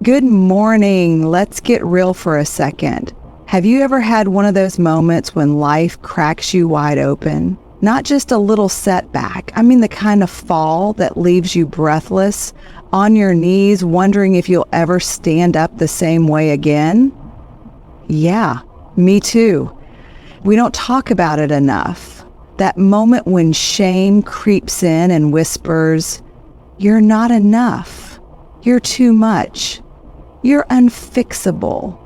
Good morning. Let's get real for a second. Have you ever had one of those moments when life cracks you wide open? Not just a little setback. I mean the kind of fall that leaves you breathless, on your knees, wondering if you'll ever stand up the same way again? Yeah, me too. We don't talk about it enough. That moment when shame creeps in and whispers, "You're not enough. You're too much. You're unfixable."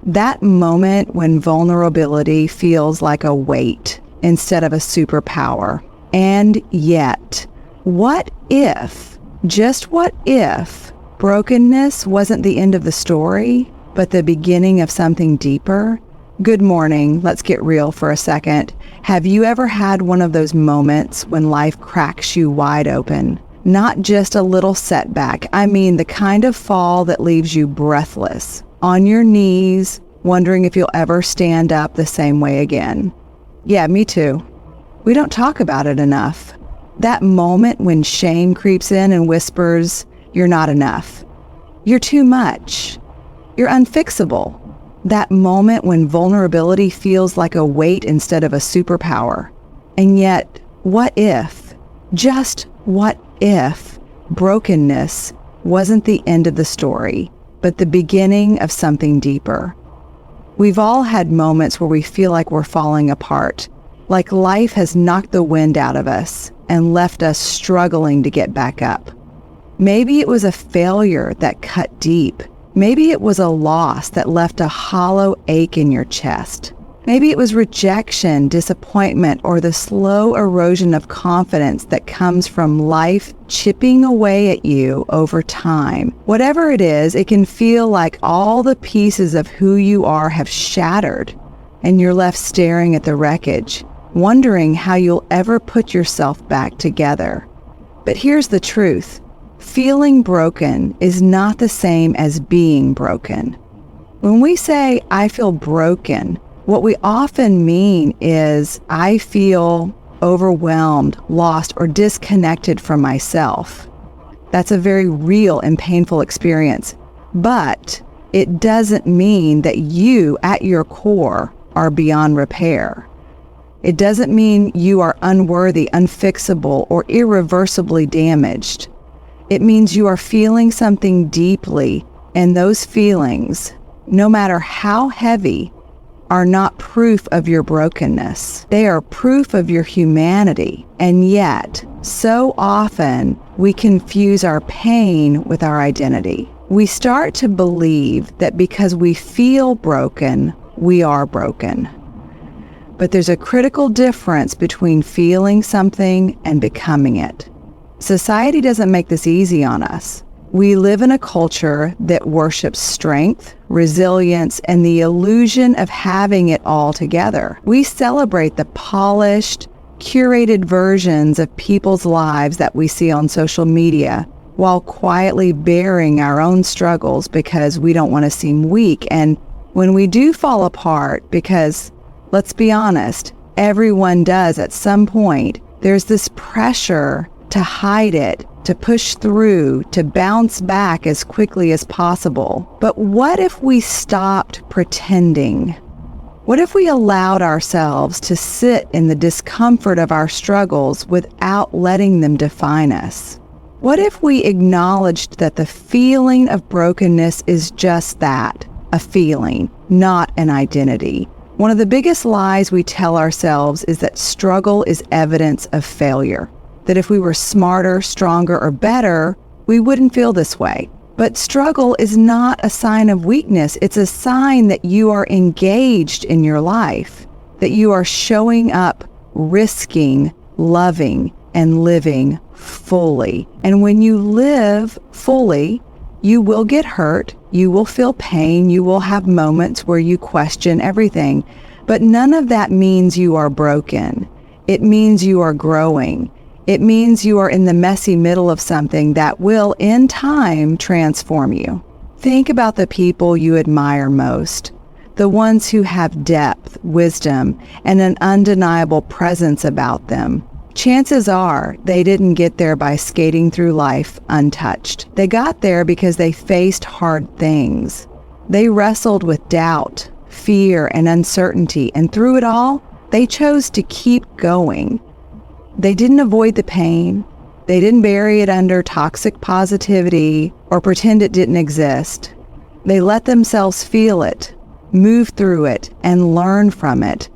That moment when vulnerability feels like a weight instead of a superpower. And yet, what if, just what if, brokenness wasn't the end of the story, but the beginning of something deeper? Good morning. Let's get real for a second. Have you ever had one of those moments when life cracks you wide open? Not just a little setback. I mean the kind of fall that leaves you breathless, on your knees, wondering if you'll ever stand up the same way again. Yeah, me too. We don't talk about it enough. That moment when shame creeps in and whispers, "You're not enough. You're too much. You're unfixable." That moment when vulnerability feels like a weight instead of a superpower. And yet, what if, just what if, brokenness wasn't the end of the story, but the beginning of something deeper? We've all had moments where we feel like we're falling apart, like life has knocked the wind out of us and left us struggling to get back up. Maybe it was a failure that cut deep. Maybe it was a loss that left a hollow ache in your chest. Maybe it was rejection, disappointment, or the slow erosion of confidence that comes from life chipping away at you over time. Whatever it is, it can feel like all the pieces of who you are have shattered, and you're left staring at the wreckage, wondering how you'll ever put yourself back together. But here's the truth. Feeling broken is not the same as being broken. When we say, "I feel broken," what we often mean is, I feel overwhelmed, lost, or disconnected from myself. That's a very real and painful experience. But it doesn't mean that you, at your core, are beyond repair. It doesn't mean you are unworthy, unfixable, or irreversibly damaged. It means you are feeling something deeply, and those feelings, no matter how heavy, are not proof of your brokenness. They are proof of your humanity. And yet, so often, we confuse our pain with our identity. We start to believe that because we feel broken, we are broken. But there's a critical difference between feeling something and becoming it. Society doesn't make this easy on us. We live in a culture that worships strength, resilience, and the illusion of having it all together. We celebrate the polished, curated versions of people's lives that we see on social media, while quietly bearing our own struggles because we don't want to seem weak. And when we do fall apart, because, let's be honest, everyone does at some point, there's this pressure to hide it, to push through, to bounce back as quickly as possible. But what if we stopped pretending? What if we allowed ourselves to sit in the discomfort of our struggles without letting them define us? What if we acknowledged that the feeling of brokenness is just that, a feeling, not an identity? One of the biggest lies we tell ourselves is that struggle is evidence of failure. That if we were smarter, stronger, or better, we wouldn't feel this way. But struggle is not a sign of weakness. It's a sign that you are engaged in your life, that you are showing up, risking, loving, and living fully. And when you live fully, you will get hurt, you will feel pain, you will have moments where you question everything. But none of that means you are broken. It means you are growing. It means you are in the messy middle of something that will, in time, transform you. Think about the people you admire most, the ones who have depth, wisdom, and an undeniable presence about them. Chances are they didn't get there by skating through life untouched. They got there because they faced hard things. They wrestled with doubt, fear, and uncertainty, and through it all, they chose to keep going. They didn't avoid the pain. They didn't bury it under toxic positivity or pretend it didn't exist. They let themselves feel it, move through it, and learn from it.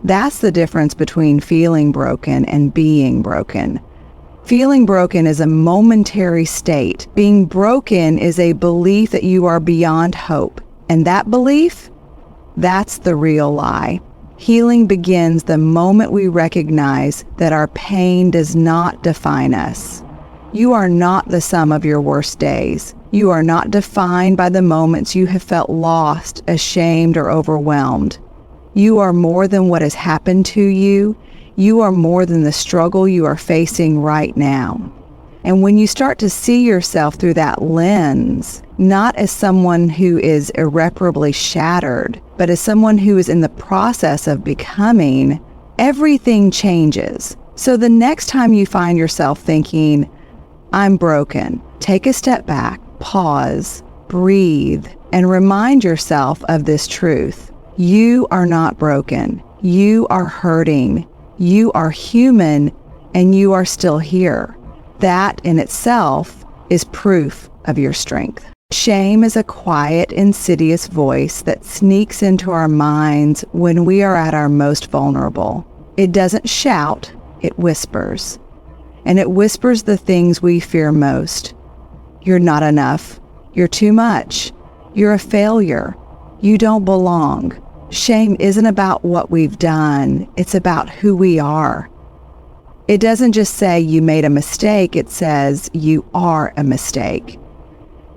That's the difference between feeling broken and being broken. Feeling broken is a momentary state. Being broken is a belief that you are beyond hope. And that belief, that's the real lie. Healing begins the moment we recognize that our pain does not define us. You are not the sum of your worst days. You are not defined by the moments you have felt lost, ashamed, or overwhelmed. You are more than what has happened to you. You are more than the struggle you are facing right now. And when you start to see yourself through that lens, not as someone who is irreparably shattered, but as someone who is in the process of becoming, everything changes. So the next time you find yourself thinking, I'm broken, take a step back, pause, breathe, and remind yourself of this truth. You are not broken. You are hurting. You are human, and you are still here. That in itself is proof of your strength. Shame is a quiet, insidious voice that sneaks into our minds when we are at our most vulnerable. It doesn't shout, it whispers. And it whispers the things we fear most. You're not enough. You're too much. You're a failure. You don't belong. Shame isn't about what we've done. It's about who we are. It doesn't just say you made a mistake. It says you are a mistake.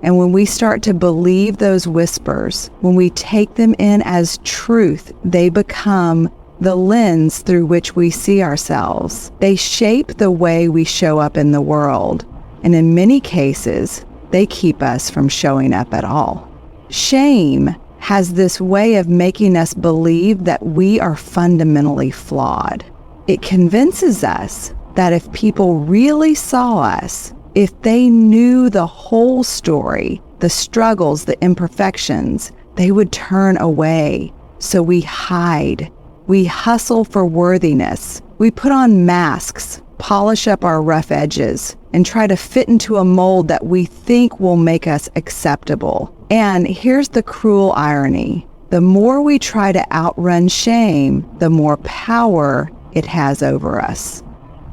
And when we start to believe those whispers, when we take them in as truth, they become the lens through which we see ourselves. They shape the way we show up in the world. And in many cases, they keep us from showing up at all. Shame has this way of making us believe that we are fundamentally flawed. It convinces us that if people really saw us, if they knew the whole story, the struggles, the imperfections, they would turn away. So we hide. We hustle for worthiness. We put on masks, polish up our rough edges, and try to fit into a mold that we think will make us acceptable. And here's the cruel irony. The more we try to outrun shame, the more power it has over us.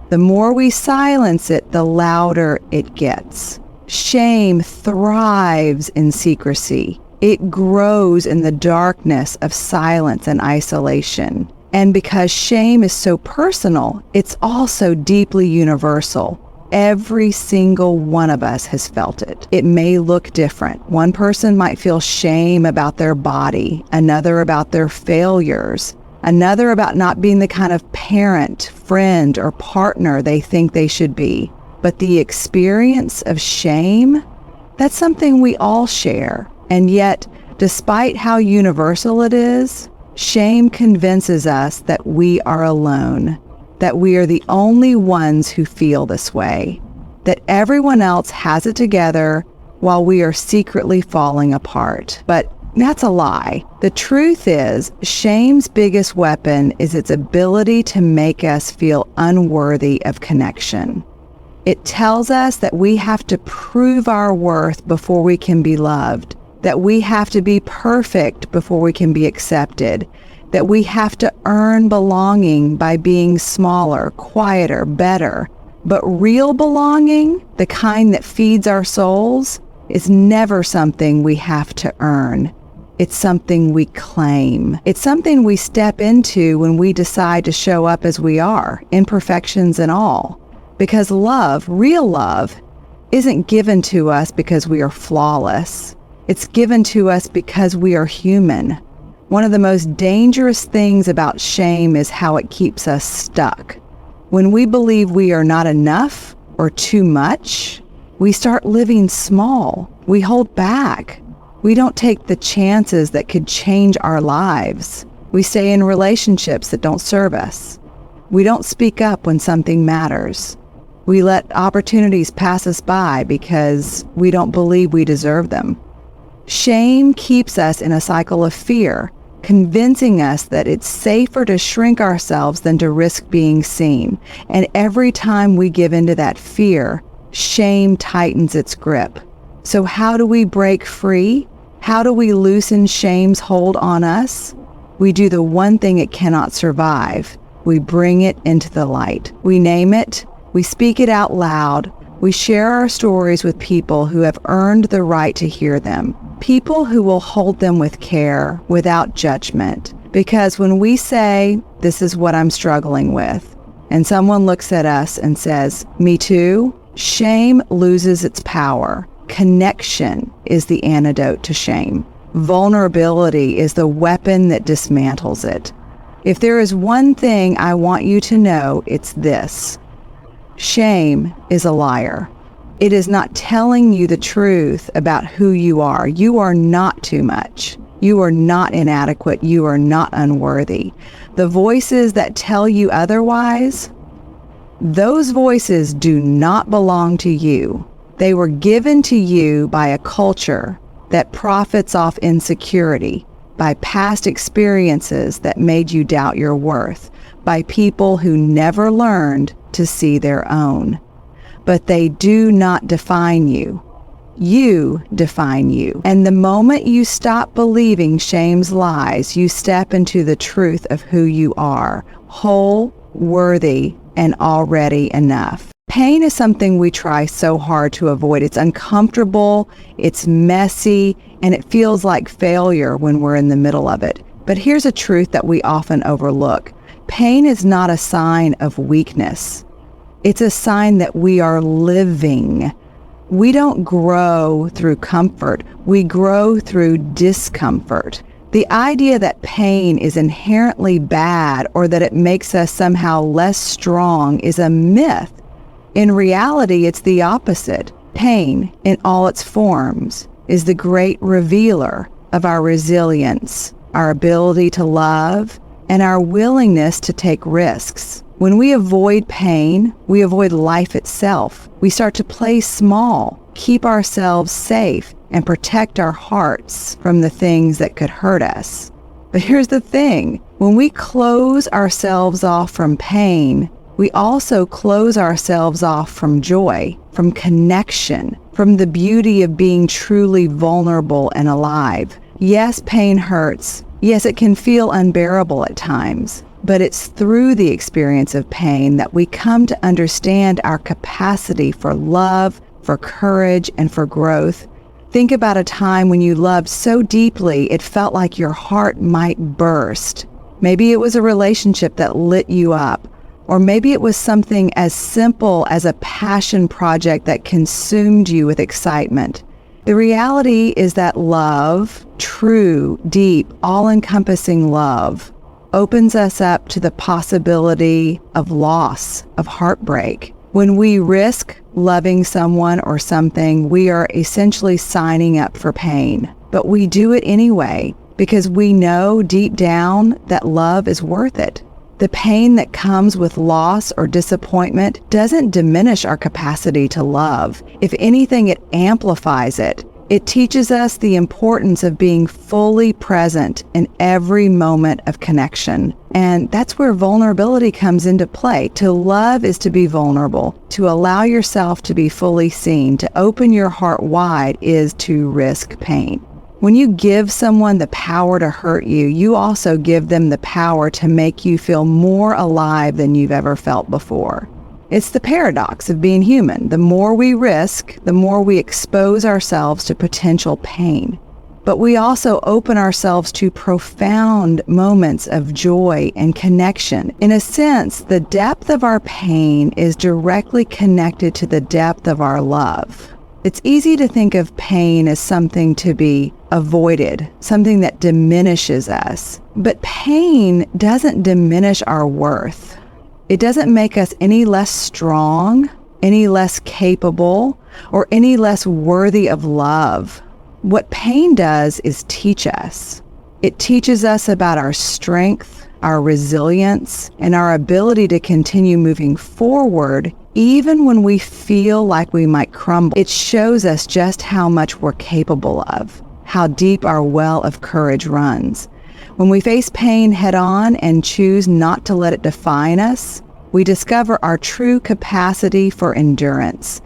The more we silence it, the louder it gets. Shame thrives in secrecy. It grows in the darkness of silence and isolation. And because shame is so personal, it's also deeply universal. Every single one of us has felt it. It may look different. One person might feel shame about their body, another about their failures, another about not being the kind of parent, friend, or partner they think they should be. But the experience of shame, that's something we all share. And yet, despite how universal it is, shame convinces us that we are alone, that we are the only ones who feel this way, that everyone else has it together while we are secretly falling apart. But that's a lie. The truth is, shame's biggest weapon is its ability to make us feel unworthy of connection. It tells us that we have to prove our worth before we can be loved, that we have to be perfect before we can be accepted, that we have to earn belonging by being smaller, quieter, better. But real belonging, the kind that feeds our souls, is never something we have to earn. It's something we claim. It's something we step into when we decide to show up as we are, imperfections and all. Because love, real love, isn't given to us because we are flawless. It's given to us because we are human. One of the most dangerous things about shame is how it keeps us stuck. When we believe we are not enough or too much, we start living small. We hold back. We don't take the chances that could change our lives. We stay in relationships that don't serve us. We don't speak up when something matters. We let opportunities pass us by because we don't believe we deserve them. Shame keeps us in a cycle of fear, convincing us that it's safer to shrink ourselves than to risk being seen. And every time we give into that fear, shame tightens its grip. So how do we break free? How do we loosen shame's hold on us? We do the one thing it cannot survive. We bring it into the light. We name it. We speak it out loud. We share our stories with people who have earned the right to hear them. People who will hold them with care, without judgment. Because when we say, this is what I'm struggling with, and someone looks at us and says, me too, shame loses its power. Connection is the antidote to shame. Vulnerability is the weapon that dismantles it. If there is one thing I want you to know, it's this. Shame is a liar. It is not telling you the truth about who you are. You are not too much. You are not inadequate. You are not unworthy. The voices that tell you otherwise, those voices do not belong to you. They were given to you by a culture that profits off insecurity, by past experiences that made you doubt your worth, by people who never learned to see their own. But they do not define you. You define you. And the moment you stop believing shame's lies, you step into the truth of who you are, whole, worthy, and already enough. Pain is something we try so hard to avoid. It's uncomfortable, it's messy, and it feels like failure when we're in the middle of it. But here's a truth that we often overlook. Pain is not a sign of weakness. It's a sign that we are living. We don't grow through comfort. We grow through discomfort. The idea that pain is inherently bad or that it makes us somehow less strong is a myth. In reality, it's the opposite. Pain, in all its forms, is the great revealer of our resilience, our ability to love, and our willingness to take risks. When we avoid pain, we avoid life itself. We start to play small, keep ourselves safe, and protect our hearts from the things that could hurt us. But here's the thing. When we close ourselves off from pain, we also close ourselves off from joy, from connection, from the beauty of being truly vulnerable and alive. Yes, pain hurts. Yes, it can feel unbearable at times, but it's through the experience of pain that we come to understand our capacity for love, for courage, and for growth. Think about a time when you loved so deeply it felt like your heart might burst. Maybe it was a relationship that lit you up, or maybe it was something as simple as a passion project that consumed you with excitement. The reality is that love, true, deep, all-encompassing love, opens us up to the possibility of loss, of heartbreak. When we risk loving someone or something, we are essentially signing up for pain. But we do it anyway because we know deep down that love is worth it. The pain that comes with loss or disappointment doesn't diminish our capacity to love. If anything, it amplifies it. It teaches us the importance of being fully present in every moment of connection. And that's where vulnerability comes into play. To love is to be vulnerable. To allow yourself to be fully seen, to open your heart wide, is to risk pain. When you give someone the power to hurt you, you also give them the power to make you feel more alive than you've ever felt before. It's the paradox of being human. The more we risk, the more we expose ourselves to potential pain. But we also open ourselves to profound moments of joy and connection. In a sense, the depth of our pain is directly connected to the depth of our love. It's easy to think of pain as something to be avoided, something that diminishes us. But pain doesn't diminish our worth. It doesn't make us any less strong, any less capable, or any less worthy of love. What pain does is teach us. It teaches us about our strength, our resilience, and our ability to continue moving forward even when we feel like we might crumble. It shows us just how much we're capable of, how deep our well of courage runs. When we face pain head on and choose not to let it define us, we discover our true capacity for endurance.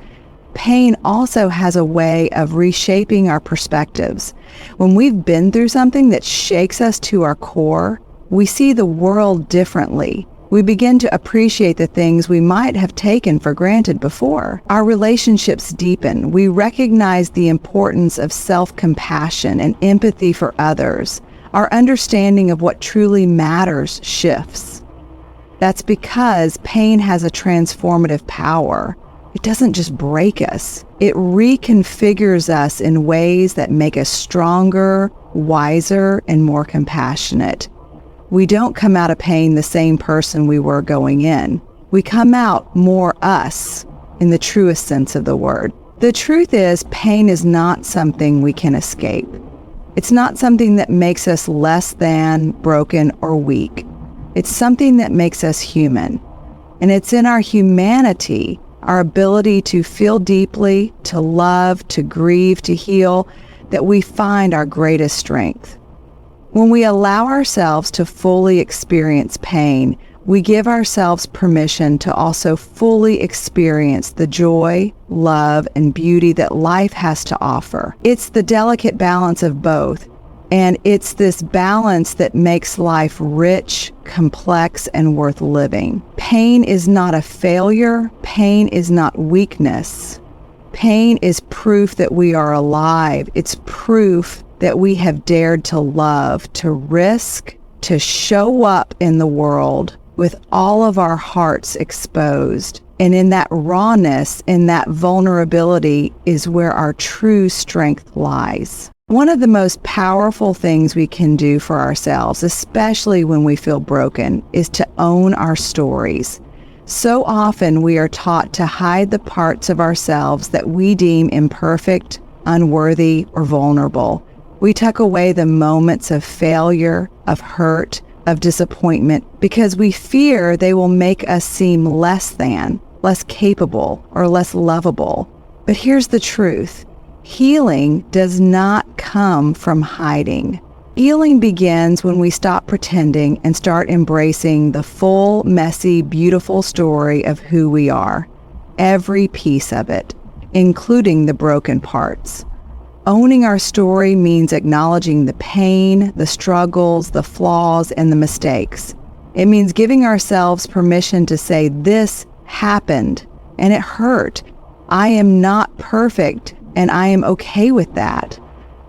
Pain also has a way of reshaping our perspectives. When we've been through something that shakes us to our core, we see the world differently. We begin to appreciate the things we might have taken for granted before. Our relationships deepen. We recognize the importance of self-compassion and empathy for others. Our understanding of what truly matters shifts. That's because pain has a transformative power. It doesn't just break us. It reconfigures us in ways that make us stronger, wiser, and more compassionate. We don't come out of pain the same person we were going in. We come out more us in the truest sense of the word. The truth is, pain is not something we can escape. It's not something that makes us less than, broken, or weak. It's something that makes us human. And it's in our humanity, our ability to feel deeply, to love, to grieve, to heal, that we find our greatest strength. When we allow ourselves to fully experience pain, we give ourselves permission to also fully experience the joy, love, and beauty that life has to offer. It's the delicate balance of both, and it's this balance that makes life rich, complex, and worth living. Pain is not a failure. Pain is not weakness. Pain is proof that we are alive. It's proof that we have dared to love, to risk, to show up in the world with all of our hearts exposed. And in that rawness, in that vulnerability, is where our true strength lies. One of the most powerful things we can do for ourselves, especially when we feel broken, is to own our stories. So often we are taught to hide the parts of ourselves that we deem imperfect, unworthy, or vulnerable. We tuck away the moments of failure, of hurt, of disappointment, because we fear they will make us seem less than, less capable, or less lovable. But here's the truth. Healing does not come from hiding. Healing begins when we stop pretending and start embracing the full, messy, beautiful story of who we are. Every piece of it, including the broken parts. Owning our story means acknowledging the pain, the struggles, the flaws, and the mistakes. It means giving ourselves permission to say, this happened, and it hurt. I am not perfect, and I am okay with that.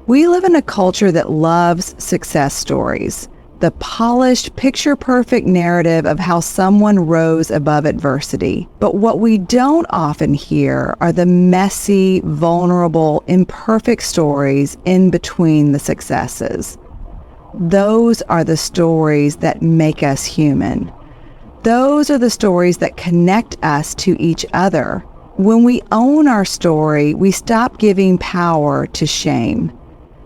We live in a culture that loves success stories, the polished, picture-perfect narrative of how someone rose above adversity. But what we don't often hear are the messy, vulnerable, imperfect stories in between the successes. Those are the stories that make us human. Those are the stories that connect us to each other. When we own our story, we stop giving power to shame.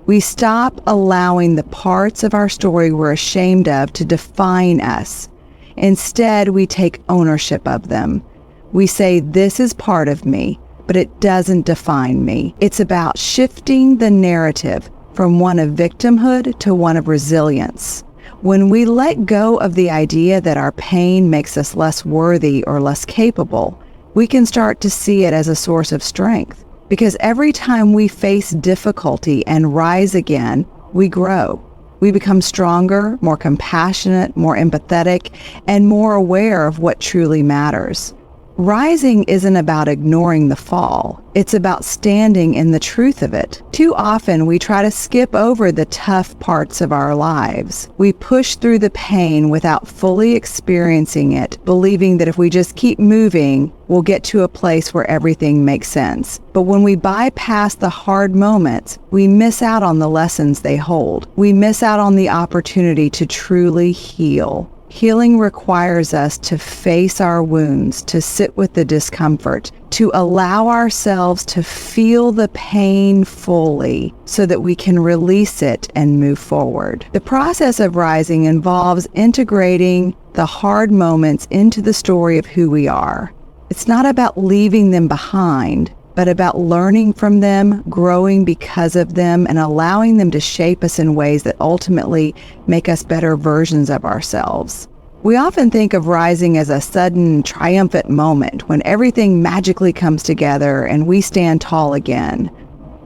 We stop allowing the parts of our story we're ashamed of to define us. Instead, we take ownership of them. We say, this is part of me, but it doesn't define me. It's about shifting the narrative from one of victimhood to one of resilience. When we let go of the idea that our pain makes us less worthy or less capable, we can start to see it as a source of strength. Because every time we face difficulty and rise again, we grow. We become stronger, more compassionate, more empathetic, and more aware of what truly matters. Rising isn't about ignoring the fall. It's about standing in the truth of it. Too often, we try to skip over the tough parts of our lives. We push through the pain without fully experiencing it, believing that if we just keep moving, we'll get to a place where everything makes sense. But when we bypass the hard moments, we miss out on the lessons they hold. We miss out on the opportunity to truly heal. Healing requires us to face our wounds, to sit with the discomfort, to allow ourselves to feel the pain fully so that we can release it and move forward. The process of rising involves integrating the hard moments into the story of who we are. It's not about leaving them behind, but about learning from them, growing because of them, and allowing them to shape us in ways that ultimately make us better versions of ourselves. We often think of rising as a sudden, triumphant moment when everything magically comes together and we stand tall again.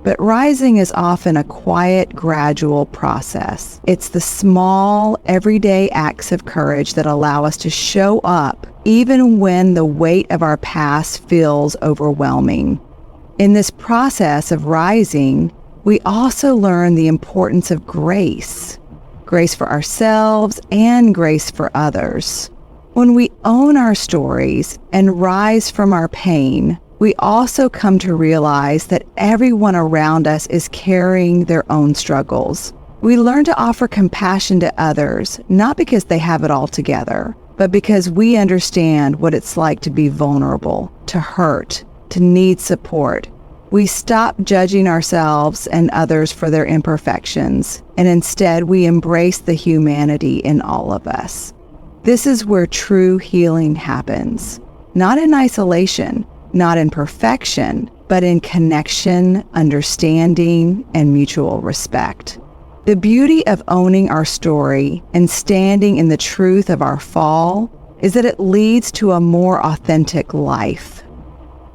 But rising is often a quiet, gradual process. It's the small, everyday acts of courage that allow us to show up even when the weight of our past feels overwhelming. In this process of rising, we also learn the importance of grace. Grace for ourselves and grace for others. When we own our stories and rise from our pain, we also come to realize that everyone around us is carrying their own struggles. We learn to offer compassion to others, not because they have it all together, but because we understand what it's like to be vulnerable, to hurt, to need support. We stop judging ourselves and others for their imperfections, and instead we embrace the humanity in all of us. This is where true healing happens, not in isolation, not in perfection, but in connection, understanding, and mutual respect. The beauty of owning our story and standing in the truth of our fall is that it leads to a more authentic life.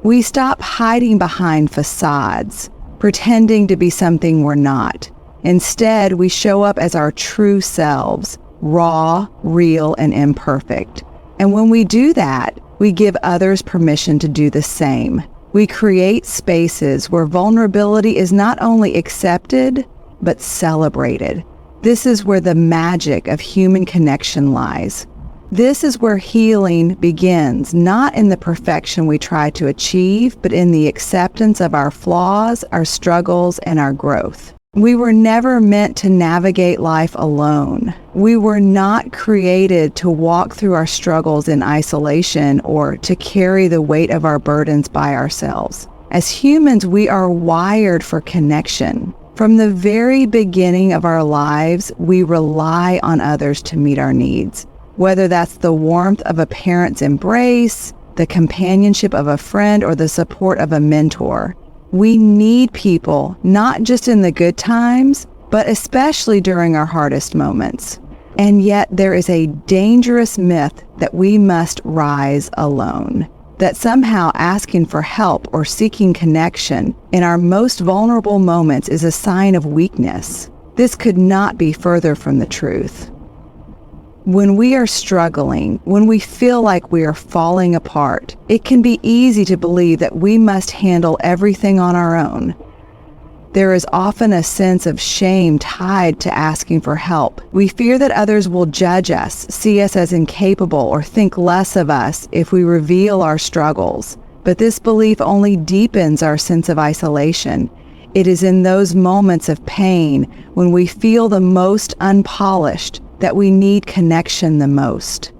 We stop hiding behind facades, pretending to be something we're not. Instead, we show up as our true selves, raw, real, and imperfect. And when we do that, we give others permission to do the same. We create spaces where vulnerability is not only accepted, but celebrated. This is where the magic of human connection lies. This is where healing begins, not in the perfection we try to achieve, but in the acceptance of our flaws, our struggles, and our growth. We were never meant to navigate life alone. We were not created to walk through our struggles in isolation or to carry the weight of our burdens by ourselves. As humans, we are wired for connection. From the very beginning of our lives, we rely on others to meet our needs. Whether that's the warmth of a parent's embrace, the companionship of a friend, or the support of a mentor. We need people, not just in the good times, but especially during our hardest moments. And yet there is a dangerous myth that we must rise alone, that somehow asking for help or seeking connection in our most vulnerable moments is a sign of weakness. This could not be further from the truth. When we are struggling, when we feel like we are falling apart, it can be easy to believe that we must handle everything on our own. There is often a sense of shame tied to asking for help. We fear that others will judge us, see us as incapable, or think less of us if we reveal our struggles. But this belief only deepens our sense of isolation. It is in those moments of pain when we feel the most unpolished that we need connection the most.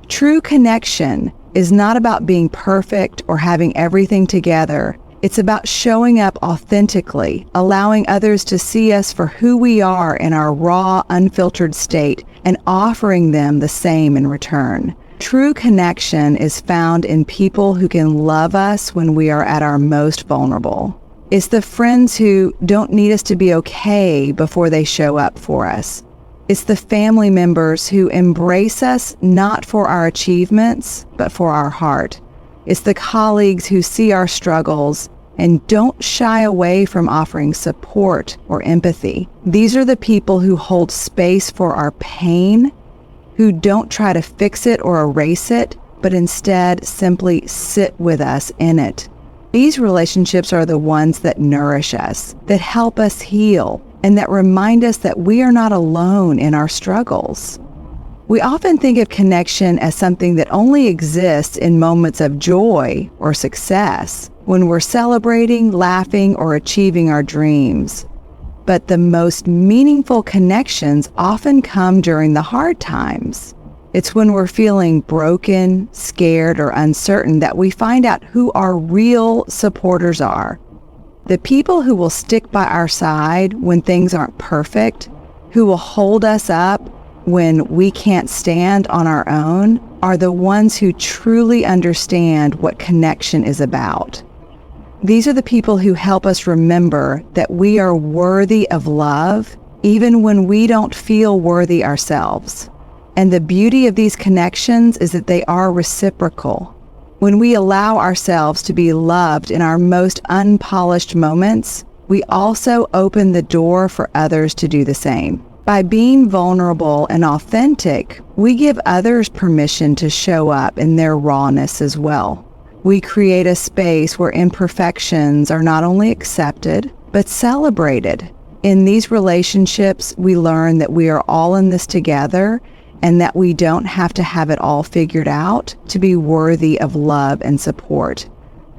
True connection is not about being perfect or having everything together. It's about showing up authentically, allowing others to see us for who we are in our raw, unfiltered state, and offering them the same in return. True connection is found in people who can love us when we are at our most vulnerable. It's the friends who don't need us to be okay before they show up for us. It's the family members who embrace us not for our achievements, but for our heart. It's the colleagues who see our struggles and don't shy away from offering support or empathy. These are the people who hold space for our pain, who don't try to fix it or erase it, but instead simply sit with us in it. These relationships are the ones that nourish us, that help us heal, and that remind us that we are not alone in our struggles. We often think of connection as something that only exists in moments of joy or success, when we're celebrating, laughing, or achieving our dreams. But the most meaningful connections often come during the hard times. It's when we're feeling broken, scared, or uncertain that we find out who our real supporters are. The people who will stick by our side when things aren't perfect, who will hold us up when we can't stand on our own, are the ones who truly understand what connection is about. These are the people who help us remember that we are worthy of love, even when we don't feel worthy ourselves. And the beauty of these connections is that they are reciprocal. When we allow ourselves to be loved in our most unpolished moments, we also open the door for others to do the same. By being vulnerable and authentic, we give others permission to show up in their rawness as well. We create a space where imperfections are not only accepted, but celebrated. In these relationships, we learn that we are all in this together and that we don't have to have it all figured out to be worthy of love and support.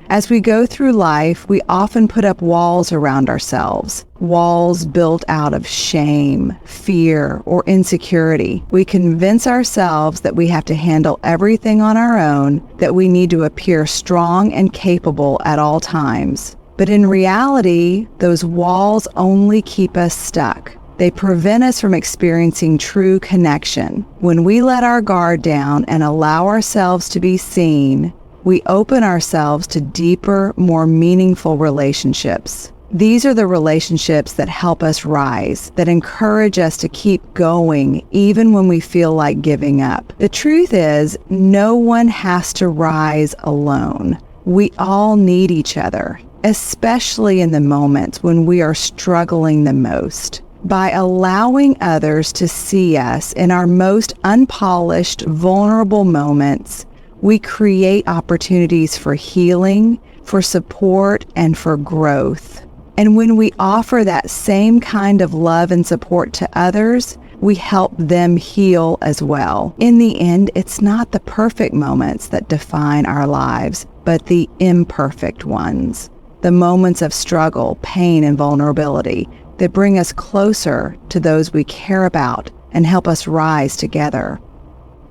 As we go through life, we often put up walls around ourselves, walls built out of shame, fear, or insecurity. We convince ourselves that we have to handle everything on our own, that we need to appear strong and capable at all times. But in reality, those walls only keep us stuck. They prevent us from experiencing true connection. When we let our guard down and allow ourselves to be seen, we open ourselves to deeper, more meaningful relationships. These are the relationships that help us rise, that encourage us to keep going even when we feel like giving up. The truth is, no one has to rise alone. We all need each other, especially in the moments when we are struggling the most. By allowing others to see us in our most unpolished, vulnerable moments, we create opportunities for healing, for support, and for growth. And when we offer that same kind of love and support to others, we help them heal as well. In the end, it's not the perfect moments that define our lives, but the imperfect ones. The moments of struggle, pain, and vulnerability that bring us closer to those we care about and help us rise together.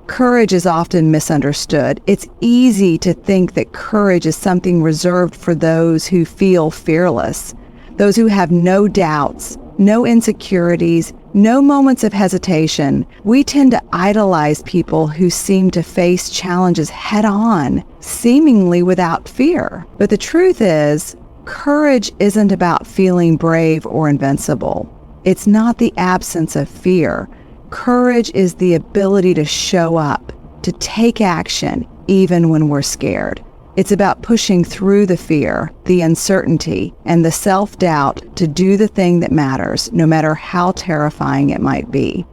Courage is often misunderstood. It's easy to think that courage is something reserved for those who feel fearless, those who have no doubts, no insecurities, no moments of hesitation. We tend to idolize people who seem to face challenges head on, seemingly without fear. But the truth is, courage isn't about feeling brave or invincible. It's not the absence of fear. Courage is the ability to show up, to take action, even when we're scared. It's about pushing through the fear, the uncertainty, and the self-doubt to do the thing that matters, no matter how terrifying it might be.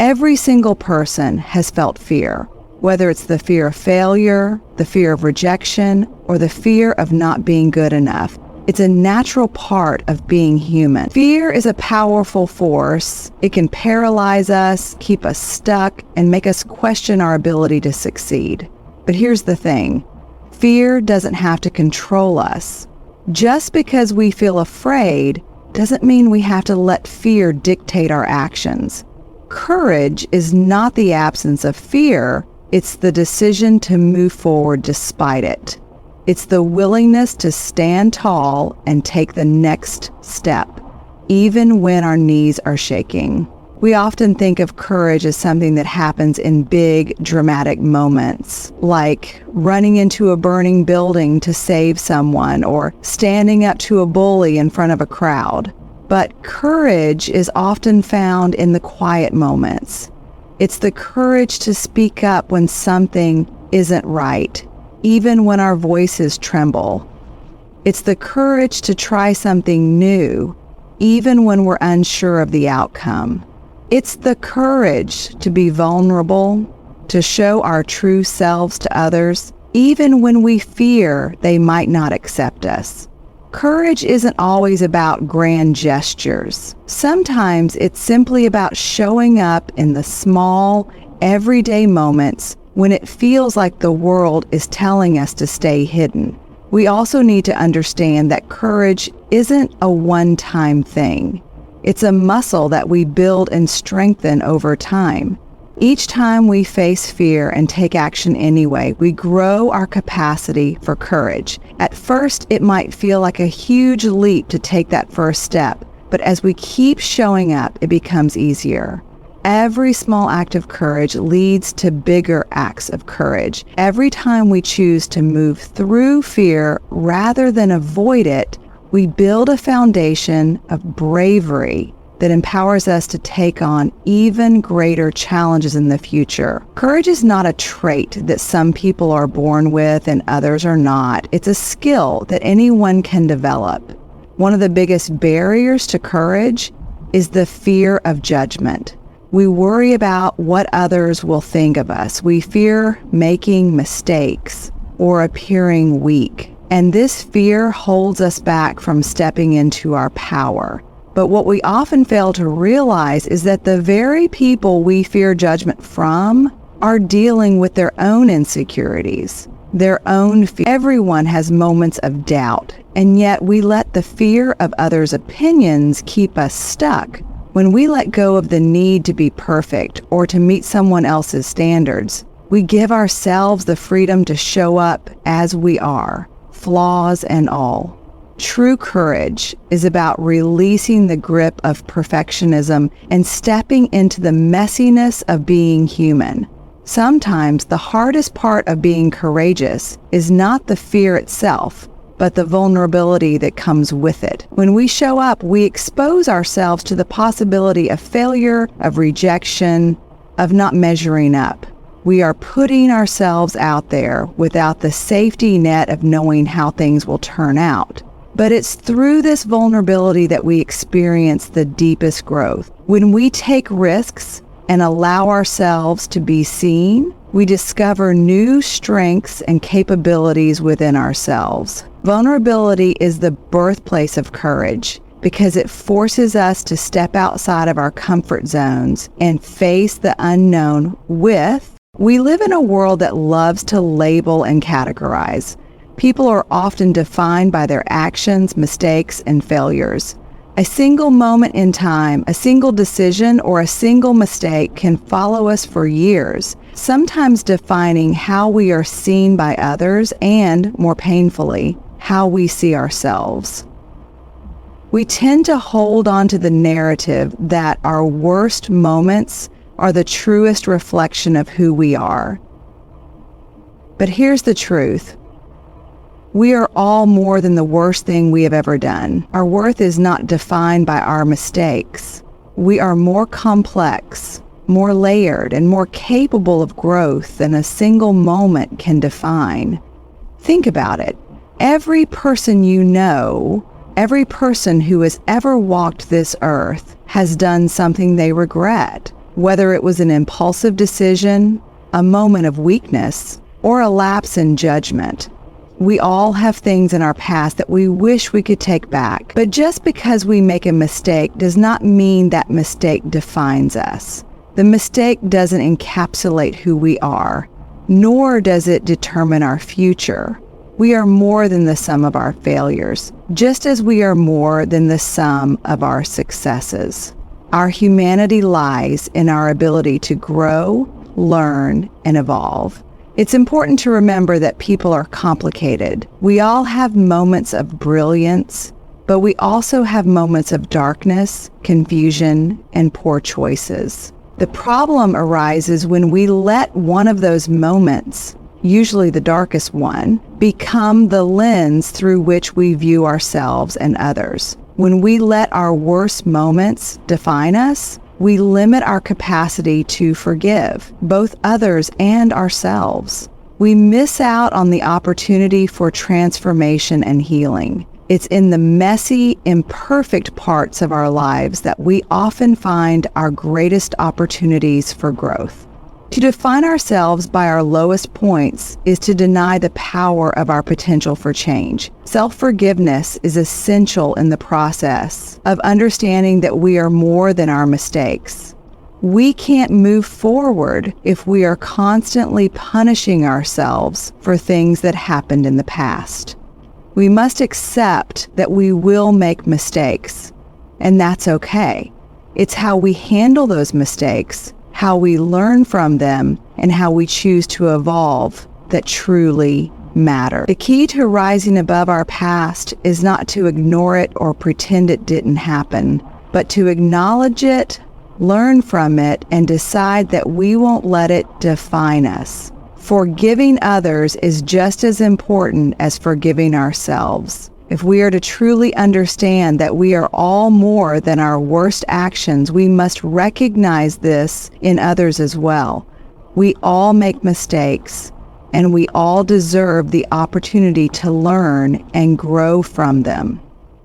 Every single person has felt fear, whether it's the fear of failure, the fear of rejection, or the fear of not being good enough. It's a natural part of being human. Fear is a powerful force. It can paralyze us, keep us stuck, and make us question our ability to succeed. But here's the thing. Fear doesn't have to control us. Just because we feel afraid doesn't mean we have to let fear dictate our actions. Courage is not the absence of fear. It's the decision to move forward despite it. It's the willingness to stand tall and take the next step, even when our knees are shaking. We often think of courage as something that happens in big, dramatic moments, like running into a burning building to save someone or standing up to a bully in front of a crowd. But courage is often found in the quiet moments. It's the courage to speak up when something isn't right, even when our voices tremble. It's the courage to try something new, even when we're unsure of the outcome. It's the courage to be vulnerable, to show our true selves to others, even when we fear they might not accept us. Courage isn't always about grand gestures. Sometimes it's simply about showing up in the small, everyday moments when it feels like the world is telling us to stay hidden. We also need to understand that courage isn't a one-time thing. It's a muscle that we build and strengthen over time. Each time we face fear and take action anyway, we grow our capacity for courage. At first, it might feel like a huge leap to take that first step, but as we keep showing up, it becomes easier. Every small act of courage leads to bigger acts of courage. Every time we choose to move through fear rather than avoid it, we build a foundation of bravery that empowers us to take on even greater challenges in the future. Courage is not a trait that some people are born with and others are not. It's a skill that anyone can develop. One of the biggest barriers to courage is the fear of judgment. We worry about what others will think of us. We fear making mistakes or appearing weak. And this fear holds us back from stepping into our power. But what we often fail to realize is that the very people we fear judgment from are dealing with their own insecurities, their own fear. Everyone has moments of doubt, and yet we let the fear of others' opinions keep us stuck. When we let go of the need to be perfect or to meet someone else's standards, we give ourselves the freedom to show up as we are, flaws and all. True courage is about releasing the grip of perfectionism and stepping into the messiness of being human. Sometimes the hardest part of being courageous is not the fear itself, but the vulnerability that comes with it. When we show up, we expose ourselves to the possibility of failure, of rejection, of not measuring up. We are putting ourselves out there without the safety net of knowing how things will turn out. But it's through this vulnerability that we experience the deepest growth. When we take risks and allow ourselves to be seen, we discover new strengths and capabilities within ourselves. Vulnerability is the birthplace of courage because it forces us to step outside of our comfort zones and face the unknown We live in a world that loves to label and categorize. People are often defined by their actions, mistakes, and failures. A single moment in time, a single decision, or a single mistake can follow us for years, sometimes defining how we are seen by others and, more painfully, how we see ourselves. We tend to hold on to the narrative that our worst moments are the truest reflection of who we are. But here's the truth. We are all more than the worst thing we have ever done. Our worth is not defined by our mistakes. We are more complex, more layered, and more capable of growth than a single moment can define. Think about it. Every person you know, every person who has ever walked this earth has done something they regret, whether it was an impulsive decision, a moment of weakness, or a lapse in judgment. We all have things in our past that we wish we could take back. But just because we make a mistake does not mean that mistake defines us. The mistake doesn't encapsulate who we are, nor does it determine our future. We are more than the sum of our failures, just as we are more than the sum of our successes. Our humanity lies in our ability to grow, learn, and evolve. It's important to remember that people are complicated. We all have moments of brilliance, but we also have moments of darkness, confusion, and poor choices. The problem arises when we let one of those moments, usually the darkest one, become the lens through which we view ourselves and others. When we let our worst moments define us, we limit our capacity to forgive both others and ourselves. We miss out on the opportunity for transformation and healing. It's in the messy, imperfect parts of our lives that we often find our greatest opportunities for growth. To define ourselves by our lowest points is to deny the power of our potential for change. Self-forgiveness is essential in the process of understanding that we are more than our mistakes. We can't move forward if we are constantly punishing ourselves for things that happened in the past. We must accept that we will make mistakes, and that's okay. It's how we handle those mistakes, how we learn from them, and how we choose to evolve that truly matter. The key to rising above our past is not to ignore it or pretend it didn't happen, but to acknowledge it, learn from it, and decide that we won't let it define us. Forgiving others is just as important as forgiving ourselves. If we are to truly understand that we are all more than our worst actions, we must recognize this in others as well. We all make mistakes, and we all deserve the opportunity to learn and grow from them.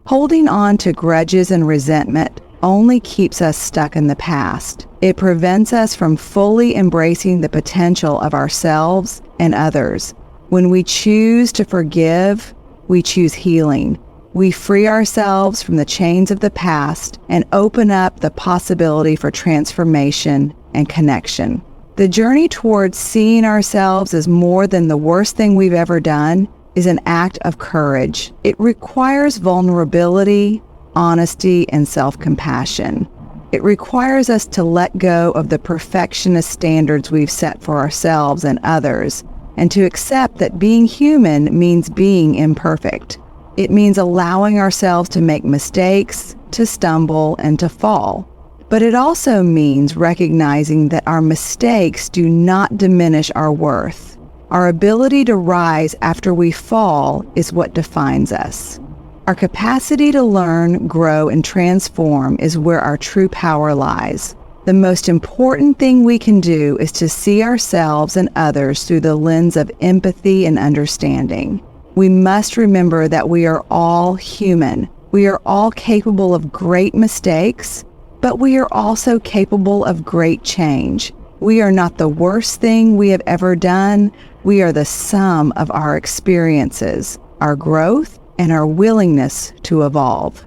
Holding on to grudges and resentment only keeps us stuck in the past. It prevents us from fully embracing the potential of ourselves and others. When we choose to forgive, we choose healing. We free ourselves from the chains of the past and open up the possibility for transformation and connection. The journey towards seeing ourselves as more than the worst thing we've ever done is an act of courage. It requires vulnerability, honesty, and self-compassion. It requires us to let go of the perfectionist standards we've set for ourselves and others, and to accept that being human means being imperfect. It means allowing ourselves to make mistakes, to stumble, and to fall. But it also means recognizing that our mistakes do not diminish our worth. Our ability to rise after we fall is what defines us. Our capacity to learn, grow, and transform is where our true power lies. The most important thing we can do is to see ourselves and others through the lens of empathy and understanding. We must remember that we are all human. We are all capable of great mistakes, but we are also capable of great change. We are not the worst thing we have ever done. We are the sum of our experiences, our growth, and our willingness to evolve.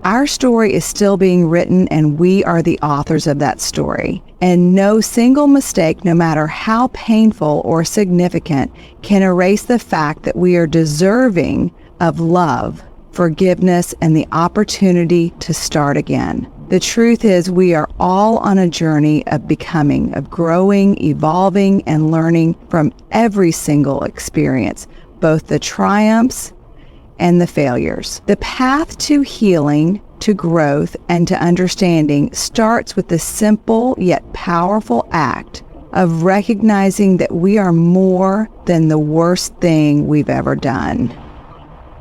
Our story is still being written, and we are the authors of that story. And no single mistake, no matter how painful or significant, can erase the fact that we are deserving of love, forgiveness, and the opportunity to start again. The truth is, we are all on a journey of becoming, of growing, evolving, and learning from every single experience, both the triumphs and the failures. The path to healing, to growth, and to understanding starts with the simple yet powerful act of recognizing that we are more than the worst thing we've ever done.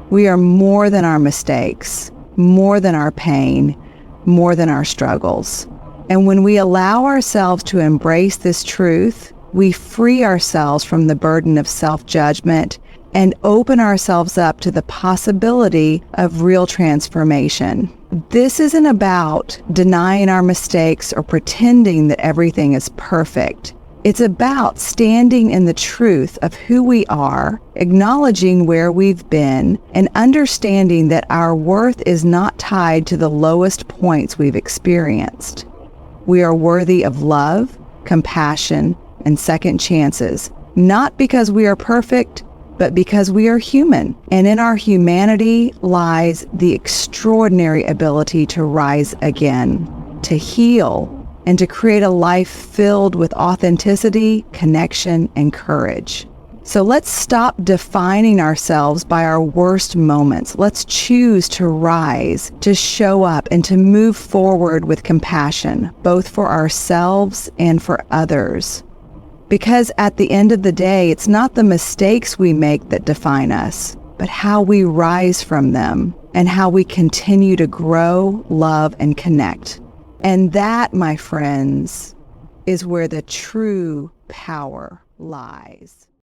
We are more than our mistakes, more than our pain, more than our struggles. And when we allow ourselves to embrace this truth, we free ourselves from the burden of self-judgment and open ourselves up to the possibility of real transformation. This isn't about denying our mistakes or pretending that everything is perfect. It's about standing in the truth of who we are, acknowledging where we've been, and understanding that our worth is not tied to the lowest points we've experienced. We are worthy of love, compassion, and second chances, not because we are perfect, but because we are human. And in our humanity lies the extraordinary ability to rise again, to heal, and to create a life filled with authenticity, connection, and courage. So let's stop defining ourselves by our worst moments. Let's choose to rise, to show up, and to move forward with compassion, both for ourselves and for others. Because at the end of the day, it's not the mistakes we make that define us, but how we rise from them and how we continue to grow, love, and connect. And that, my friends, is where the true power lies.